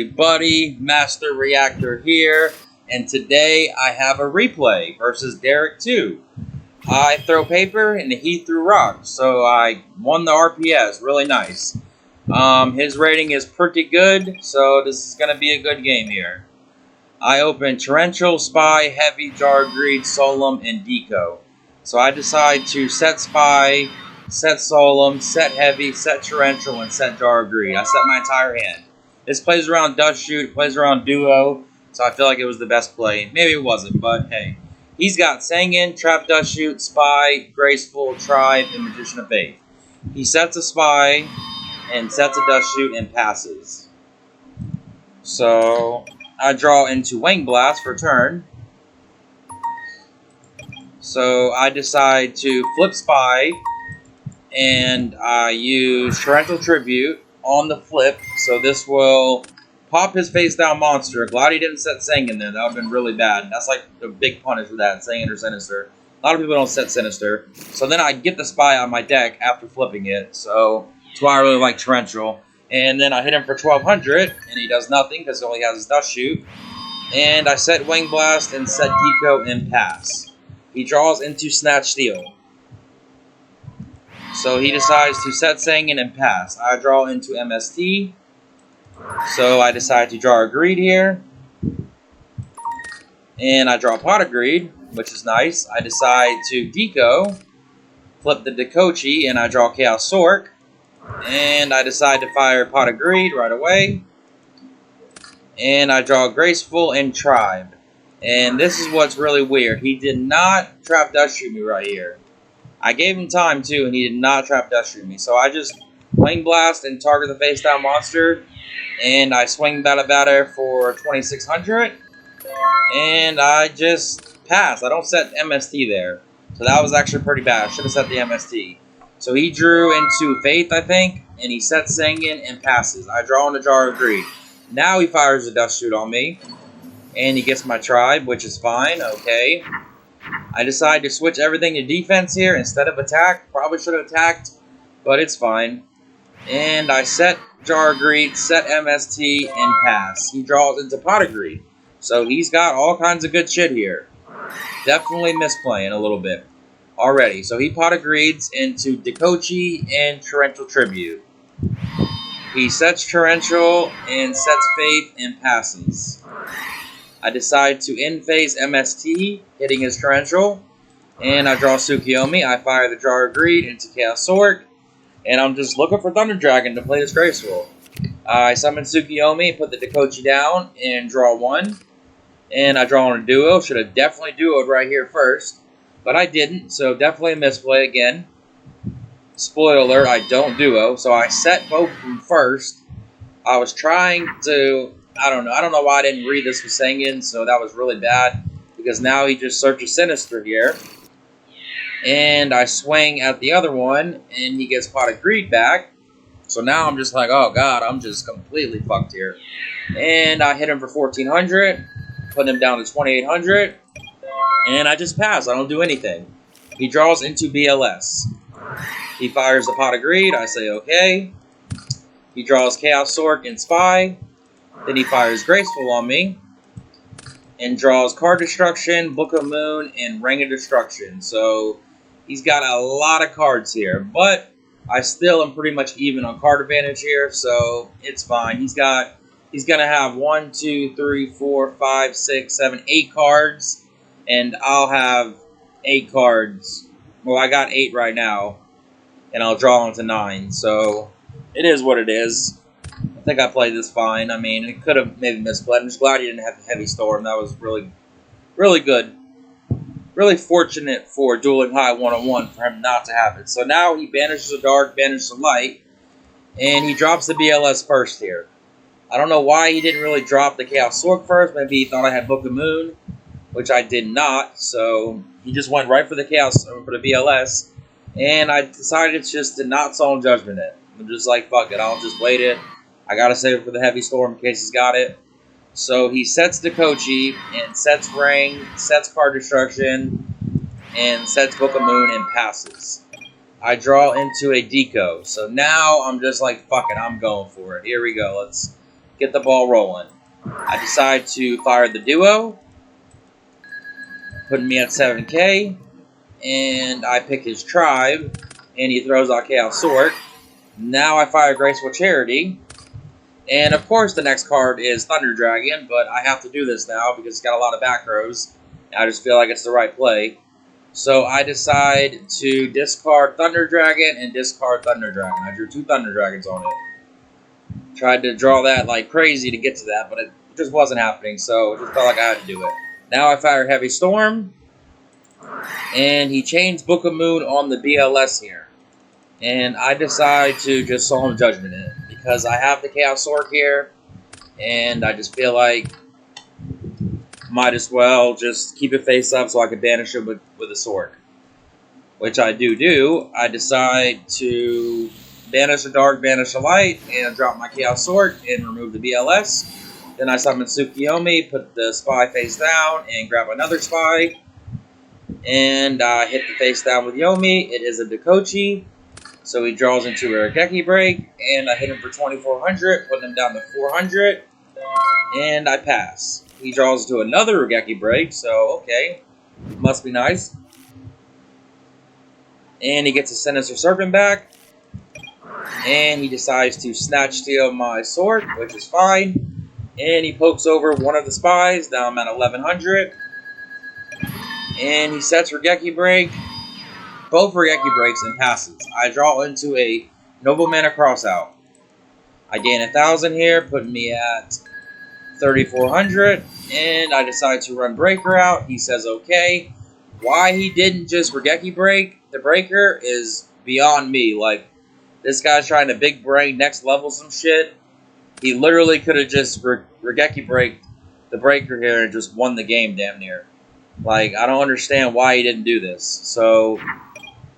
Buddy, Master Reactor here, and today I have a replay versus Derek2. I throw paper and he threw rocks, so I won the RPS. Really nice. His rating is pretty good, so this is going to be a good game here. I opened Torrential, Spy, Heavy, Jar Greed, Solemn, and Deco. So I decide to set Spy, set Solemn, set Heavy, set Torrential, and set Jar Greed. I set my entire hand. This plays around Dust Shoot, plays around Duo, so I feel like it was the best play. Maybe it wasn't, but hey. He's got Sangin, Trap Dust Shoot, Spy, Graceful, Tribe, and Magician of Faith. He sets a Spy, and sets a Dust Shoot, and passes. So I draw into Wing Blast for turn. So I decide to flip Spy, and I use Torrential Tribute on the flip, so this will pop his face down monster. Glad he didn't set Sangin there. That would have been really bad. That's like the big punish for that, Sangin or Sinister. A lot of people don't set Sinister. So then I get the Spy on my deck after flipping it, so that's why I really like Torrential. And then I hit him for 1200, and he does nothing because he only has his Dust Shoot. And I set Wing Blast and set Deco and pass. He draws into Snatch Steal. So he decides to set Sangin and pass. I draw into MST. So I decide to draw a Greed here. And I draw Pot of Greed, which is nice. I decide to Deco, flip the Dekochi, and I draw Chaos Sork. And I decide to fire Pot of Greed right away. And I draw Graceful and Tribe. And this is what's really weird. He did not Trap Dust Shoot me right here. I gave him time too, and he did not Trap Dust Shoot me. So I just Wing Blast and target the face down monster. And I swing Batter for 2600. And I just pass. I don't set MST there. So that was actually pretty bad. I should have set the MST. So he drew into Faith, I think. And he sets Sangin and passes. I draw on a Jar of Greed. Now he fires a Dust Shoot on me. And he gets my Tribe, which is fine. Okay. I decide to switch everything to defense here instead of attack. Probably should have attacked, but it's fine. And I set Jar of Greed, set MST, and pass. He draws into Pot of Greed. So he's got all kinds of good shit here. Definitely misplaying a little bit already. So he Pot of Greeds into Dekochi and Torrential Tribute. He sets Torrential and sets Faith and passes. I decide to in-phase MST, hitting his Torrential. And I draw Tsukiyomi. I fire the Jar of Greed into Chaos Sork. And I'm just looking for Thunder Dragon to play this Graceful. I summon Tsukiyomi, put the Dekochi down, and draw one. And I draw on a Duo. Should have definitely Duo'd right here first. But I didn't, so definitely a misplay again. Spoiler alert, I don't Duo. So I set both of them first. I was trying to... I don't know why I didn't read this with Sangin, so that was really bad. Because now he just searches Sinister here. And I swing at the other one, and he gets Pot of Greed back. So now I'm just like, oh god, I'm just completely fucked here. And I hit him for 1400, put him down to 2800, and I just pass. I don't do anything. He draws into BLS. He fires the Pot of Greed. I say okay. He draws Chaos Sork and Spy. Then he fires Graceful on me. And draws Card Destruction, Book of Moon, and Ring of Destruction. So he's got a lot of cards here. But I still am pretty much even on card advantage here. So it's fine. He's going to have 1, 2, 3, 4, 5, 6, 7, 8 cards. And I'll have 8 cards. Well, I got 8 right now. And I'll draw onto 9. So it is what it is. I think I played this fine. I mean, it could have maybe misplayed. I'm just glad he didn't have a Heavy Storm. That was really, really good. Really fortunate for Duelinghigh101 for him not to have it. So now he banishes the dark, banishes the light, and he drops the BLS first here. I don't know why he didn't really drop the Chaos Sork first. Maybe he thought I had Book of Moon, which I did not. So he just went right for the Chaos, for the BLS, and I decided just to not Solemn Judgment it. I'm just like, fuck it, I'll just wait it. I gotta save it for the Heavy Storm in case he's got it. So he sets Dekochi and sets Ring, sets Card Destruction, and sets Book of Moon and passes. I draw into a Deco. So now I'm just like, fuck it, I'm going for it. Here we go. get the ball rolling. I decide to fire the duo, putting me at 7K, and I pick his tribe, and he throws out Chaos Sword. Now I fire Graceful Charity, and of course the next card is Thunder Dragon, but I have to do this now because it's got a lot of back rows. I just feel like it's the right play. So I decide to discard Thunder Dragon and discard Thunder Dragon. I drew 2 Thunder Dragons on it. Tried to draw that like crazy to get to that, but it just wasn't happening, so it just felt like I had to do it. Now I fire Heavy Storm, and he changed Book of Moon on the BLS here. And I decide to just Solemn Judgment it, because I have the Chaos Sword here, and I just feel like might as well just keep it face up so I can banish it with a sword. Which I do. I decide to banish a dark, banish a light, and drop my Chaos Sword and remove the BLS. Then I summon Tsukiyomi, put the spy face down, and grab another spy. And I hit the face down with Yomi. It is a Dekochi. So he draws into a Regeki Break, and I hit him for 2,400, putting him down to 400. And I pass. He draws to another Regeki Break, so okay. Must be nice. And he gets a Sinister Serpent back. And he decides to Snatch Steal my sword, which is fine. And he pokes over one of the spies. Now I'm at 1,100. And he sets Regeki Break. Both Regeki Breaks and passes. I draw into a Noble Mana Crossout. I gain 1,000 here, putting me at 3,400. And I decide to run Breaker out. He says okay. Why he didn't just Regeki Break the Breaker is beyond me. Like, this guy's trying to big brain next level some shit. He literally could have just Regeki Break the Breaker here and just won the game damn near. Like, I don't understand why he didn't do this. So,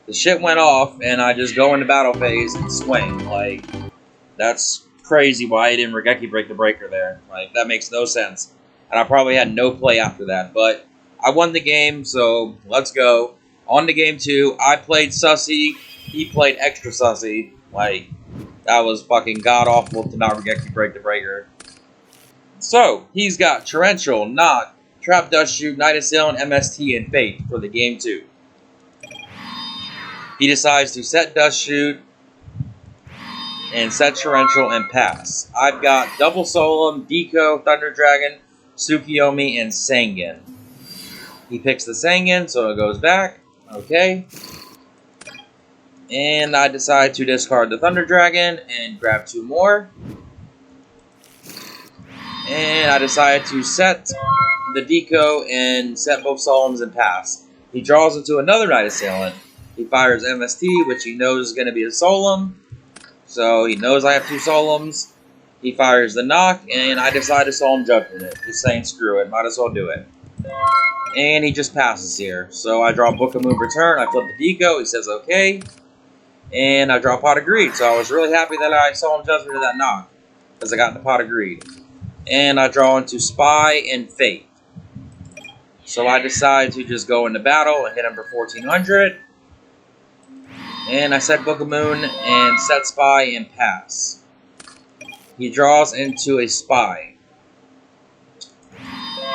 the shit went off, and I just go into battle phase and swing. Like, that's crazy why he didn't Regeki Break the Breaker there. Like, that makes no sense. And I probably had no play after that. But I won the game, so let's go. On to game 2, I played Sussy. He played extra Sussy. Like, that was fucking god-awful to not Regeki Break the Breaker. So, he's got Torrential, Knock, Trap Dust Shoot, Night Assailant, MST, and Fate for the game 2. He decides to set Dust Shoot and set Torrential and pass. I've got Double Solemn, Deco, Thunder Dragon, Tsukiyomi, and Sangen. He picks the Sangen, so it goes back. Okay. And I decide to discard the Thunder Dragon and grab 2 more. And I decide to set the Deco and set both Solemns and pass. He draws into another Night Assailant. He fires MST, which he knows is going to be a Solemn. So he knows I have 2 Solemns. He fires the Knock, and I decide to Solemn Judgment it. Just saying screw it, might as well do it. And he just passes here. So I draw Book of Moon Return, I flip the Deco, he says okay. And I draw Pot of Greed. So I was really happy that I Solemn Judgment of that Knock, because I got the Pot of Greed. And I draw into Spy and Fate. So I decide to just go into battle and hit him for 1,400. And I set Book of Moon and set Spy and pass. He draws into a Spy.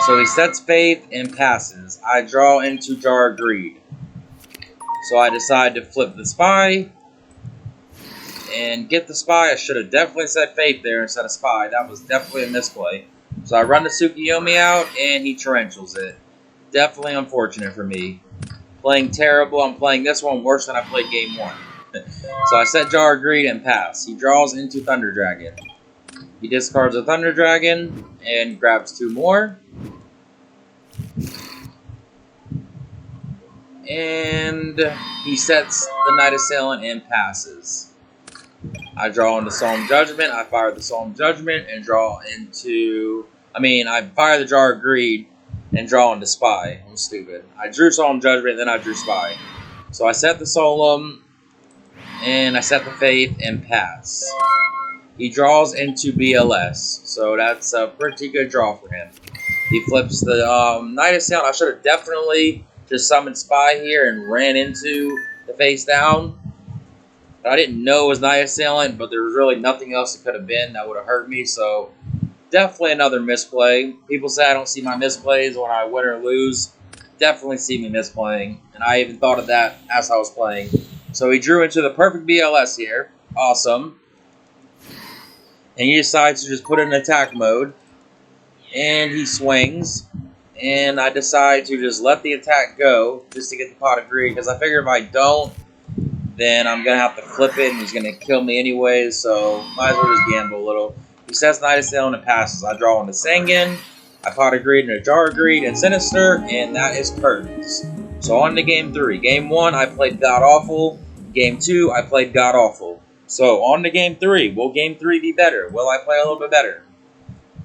So he sets Faith and passes. I draw into Jar of Greed. So I decide to flip the Spy and get the Spy. I should have definitely set Faith there instead of Spy. That was definitely a misplay. So I run the Tsukiyomi out and he Torrentials it. Definitely unfortunate for me. Playing terrible. I'm playing this one worse than I played game 1. So I set Jar of Greed and pass. He draws into Thunder Dragon. He discards a Thunder Dragon and grabs 2 more. And he sets the Night Assailant and passes. I draw into Solemn Judgment. I fire the Solemn Judgment and draw into... I fire the Jar of Greed and draw into Spy. I'm stupid. I drew Solemn Judgment, then I drew Spy. So I set the Solemn, and I set the Faith, and pass. He draws into BLS, so that's a pretty good draw for him. He flips the Night Assailant. I should have definitely just summoned Spy here and ran into the face down. I didn't know it was Night Assailant, but there was really nothing else it could have been that would have hurt me, so Definitely another misplay. People say I don't see my misplays when I win or lose. Definitely see me misplaying. And I even thought of that as I was playing. So he drew into the perfect BLS here. Awesome. And he decides to just put it in attack mode. And he swings. And I decide to just let the attack go just to get the pot of greed. Because I figure if I don't, then I'm going to have to flip it and he's going to kill me anyways. So might as well just gamble a little. He sets Knight of Sail and it passes. I draw into Sanguine. I pot of greed and a jar of greed and Sinister. And that is curtains. So on to game 3. Game 1, I played God Awful. Game 2, I played God Awful. So on to game 3. Will game 3 be better? Will I play a little bit better?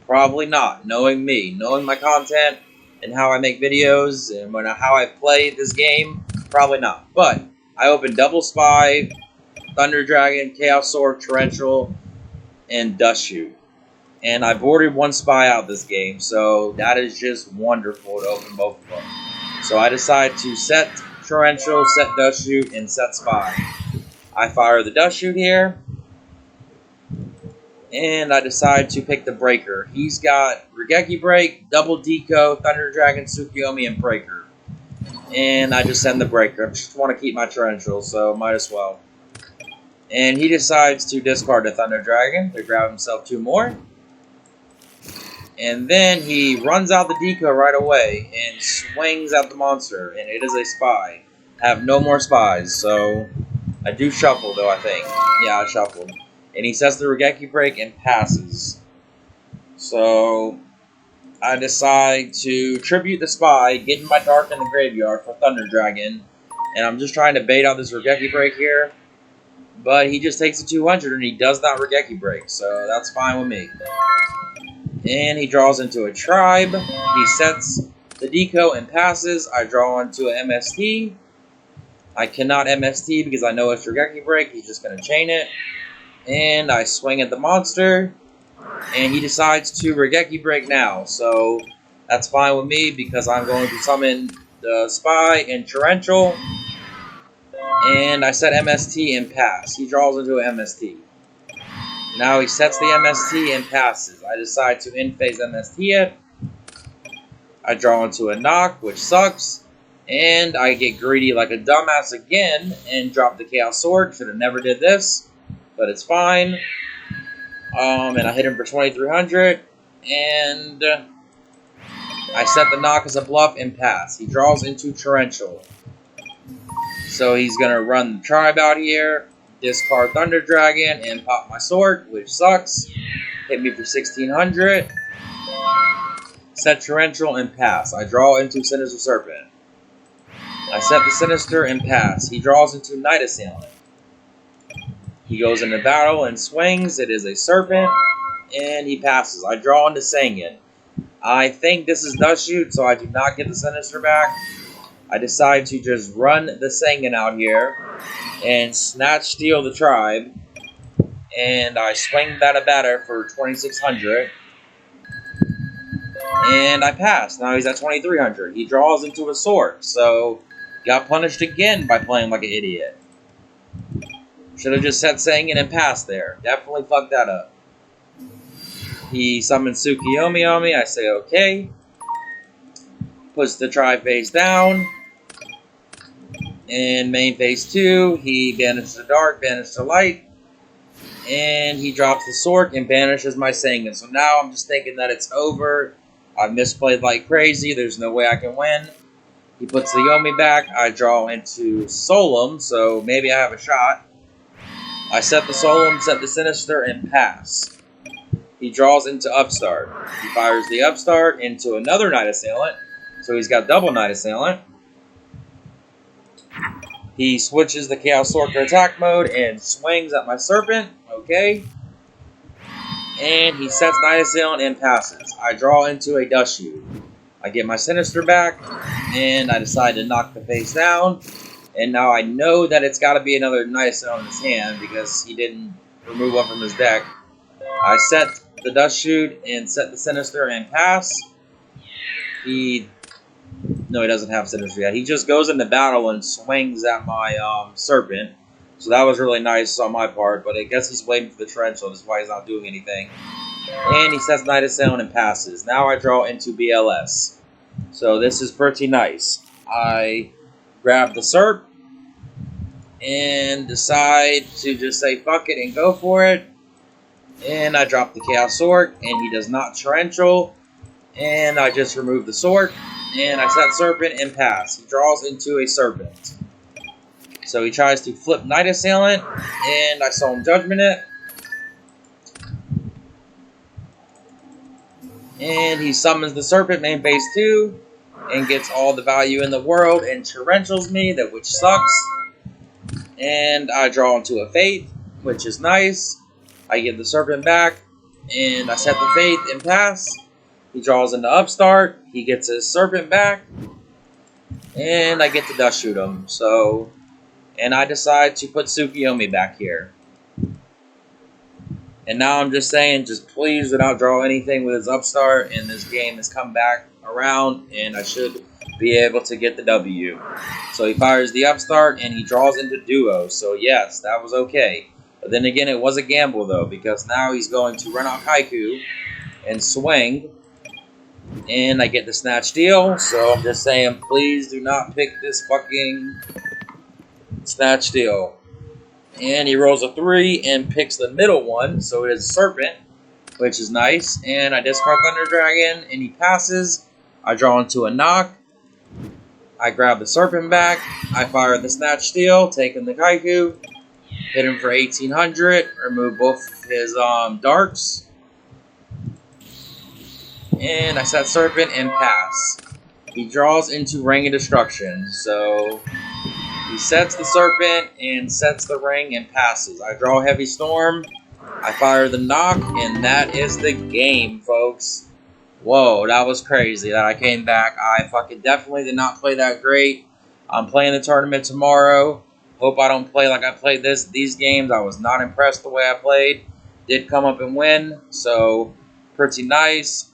Probably not. Knowing me, knowing my content and how I make videos and how I play this game, probably not. But I opened Double Spy, Thunder Dragon, Chaos Sword, Torrential, and Dust Shoot. And I boarded one spy out this game, so that is just wonderful to open both of them. So I decide to set Torrential, set Dust Shoot, and set Spy. I fire the Dust Shoot here. And I decide to pick the Breaker. He's got Regeki Break, Double Deco, Thunder Dragon, Tsukiyomi, and Breaker. And I just send the Breaker. I just want to keep my Torrential, so might as well. And he decides to discard the Thunder Dragon to grab himself 2 more. And then he runs out the Deco right away and swings at the monster. And it is a Spy. I have no more Spies, so I do shuffle though, I think. Yeah, I shuffled. And he sets the Regeki Break and passes. So I decide to tribute the Spy, get in my Dark in the graveyard for Thunder Dragon. And I'm just trying to bait out this Regeki Break here. But he just takes a 200 and he does not Regeki Break. So that's fine with me. And he draws into a Tribe. He sets the Deco and passes. I draw into an MST. I cannot MST because I know it's Regeki Break. He's just going to chain it. And I swing at the monster, and he decides to Regeki Break now. So that's fine with me because I'm going to summon the Spy and Torrential. And I set MST and pass. He draws into an MST. Now he sets the MST and passes. I decide to in-phase MST it. I draw into a knock, which sucks. And I get greedy like a dumbass again and drop the Chaos Sword. Should have never did this. But it's fine. And I hit him for 2,300. And I set the knock as a bluff and pass. He draws into Torrential. So he's going to run the Tribe out here. Discard Thunder Dragon and pop my sword, which sucks. Hit me for 1,600. Set Torrential and pass. I draw into Sinister Serpent. I set the Sinister and pass. He draws into Knight Assailant. He goes into battle and swings. It is a Serpent. And he passes. I draw into Sanguine. I think this is Dust Shoot, so I do not get the Sinister back. I decide to just run the Sanguine out here and snatch steal the Tribe. And I swing Bada Bada for 2,600. And I pass. Now he's at 2,300. He draws into a sword, so got punished again by playing like an idiot. Should have just set Sanguine and passed there. Definitely fucked that up. He summons Tsukiyomi on me. I say okay. Puts the Tribe face down. And main phase 2, he banishes the Dark, banishes the Light. And he drops the Sword and banishes my Sanguine. So now I'm just thinking that it's over. I've misplayed like crazy. There's no way I can win. He puts the Yomi back. I draw into Solemn, so maybe I have a shot. I set the Solemn, set the Sinister, and pass. He draws into Upstart. He fires the Upstart into another Knight Assailant. So he's got double Knight Assailant. He switches the Chaos Sword to attack mode and swings at my Serpent. Okay. And he sets Knight Assailant and passes. I draw into a Dust Shoot. I get my Sinister back. And I decide to knock the face down. And now I know that it's got to be another Knight Assailant in his hand because he didn't remove one from his deck. I set the Dust Shoot and set the Sinister and pass. No, he doesn't have Sinister yet. He just goes into battle and swings at my Serpent. So that was really nice on my part, but I guess he's waiting for the Torrential. That's why he's not doing anything. And he sets Knight Assailant and passes. Now I draw into BLS. So this is pretty nice. I grab the SERP and decide to just say fuck it and go for it. And I drop the Chaos Sork, and he does not torrential. And I just remove the Sork, and I set Serpent and pass. He draws into a Serpent. So he tries to flip Knight Assailant, and I saw him Judgment it. And he summons the Serpent main phase 2, and gets all the value in the world, and torrentials me, which sucks. And I draw into a Faith, which is nice. I give the Serpent back, and I set the Faith and pass. He draws into Upstart. He gets his Serpent back, and I get to Dust Shoot him. So, and I decide to put Tsukiyomi back here. And now I'm just saying, just please do not draw anything with his Upstart, and this game has come back around, and I should be able to get the W. So he fires the Upstart, and he draws into Duo. So yes, that was okay. But then again, it was a gamble, though, because now he's going to run out Haiku and swing. And I get the Snatch Steal. So I'm just saying, please do not pick this fucking Snatch Steal. And he rolls a 3 and picks the middle one. So it is Serpent, which is nice. And I discard Thunder Dragon, and he passes. I draw into a Knock. I grab the Serpent back. I fire the Snatch Steal, taking the Haiku. Hit him for 1800, remove both his darts. And I set Serpent and pass. He draws into Ring of Destruction. So he sets the Serpent and sets the Ring and passes. I draw Heavy Storm. I fire the Knock, and that is the game, folks. Whoa, that was crazy that I came back. I fucking definitely did not play that great. I'm playing the tournament tomorrow. Hope I don't play like I played these games. I was not impressed the way I played. Did come up and win, so pretty nice.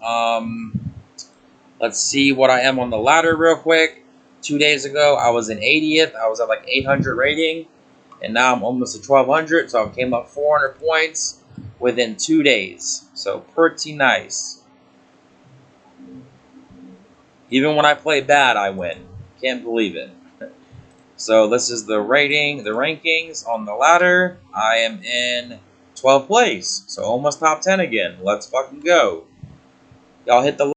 Let's see what I am on the ladder real quick. 2 days ago, I was in 80th. I was at like 800 rating, and now I'm almost at 1200, so I came up 400 points within 2 days. So pretty nice. Even when I play bad, I win. Can't believe it. So this is the rankings on the ladder. I am in 12th place, so almost top 10 again. Let's fucking go. Y'all hit the